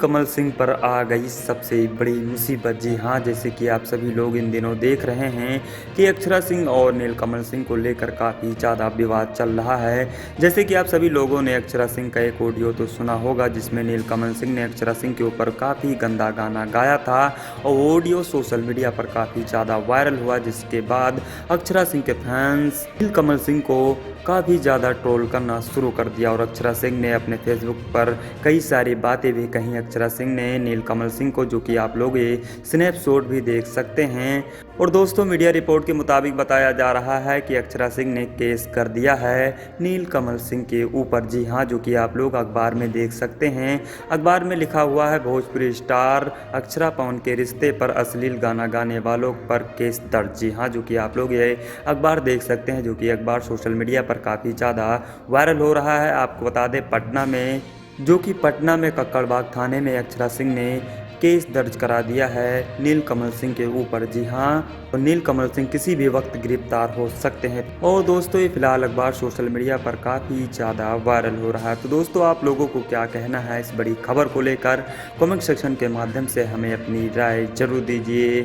नीलकमल सिंह पर आ गई सबसे बड़ी मुसीबत। जी हाँ, जैसे कि आप सभी लोग इन दिनों देख रहे हैं कि अक्षरा सिंह और नीलकमल सिंह को लेकर काफ़ी ज़्यादा विवाद चल रहा है। जैसे कि आप सभी लोगों ने अक्षरा सिंह का एक ऑडियो तो सुना होगा जिसमें नीलकमल सिंह ने अक्षरा सिंह के ऊपर काफ़ी गंदा गाना गाया था और ऑडियो सोशल मीडिया पर काफ़ी ज़्यादा वायरल हुआ, जिसके बाद अक्षरा सिंह के फैंस नीलकमल सिंह को काफ़ी ज़्यादा ट्रोल करना शुरू कर दिया और अक्षरा सिंह ने अपने फेसबुक पर कई सारी बातें भी कहीं। अक्षरा सिंह ने नीलकमल सिंह को, जो कि आप लोग ये स्नैपशॉट भी देख सकते हैं। और दोस्तों, मीडिया रिपोर्ट के मुताबिक बताया जा रहा है कि अक्षरा सिंह ने केस कर दिया है नीलकमल सिंह के ऊपर। जी हाँ, जो कि आप लोग अखबार में देख सकते हैं। अखबार में लिखा हुआ है, भोजपुरी स्टार अक्षरा पवन के रिश्ते पर अश्लील गाना गाने वालों पर केस दर्ज। जी हाँ, जो कि आप लोग ये अखबार देख सकते हैं, जो कि अखबार सोशल मीडिया पर काफ़ी ज़्यादा वायरल हो रहा है। आपको बता दें, पटना में कक्कड़बाग थाने में अक्षरा सिंह ने केस दर्ज करा दिया है नीलकमल सिंह के ऊपर। जी हाँ, और नीलकमल सिंह किसी भी वक्त गिरफ्तार हो सकते हैं। और दोस्तों, ये फिलहाल अखबार सोशल मीडिया पर काफ़ी ज़्यादा वायरल हो रहा है। तो दोस्तों, आप लोगों को क्या कहना है इस बड़ी खबर को लेकर? कमेंट सेक्शन के माध्यम से हमें अपनी राय जरूर दीजिए।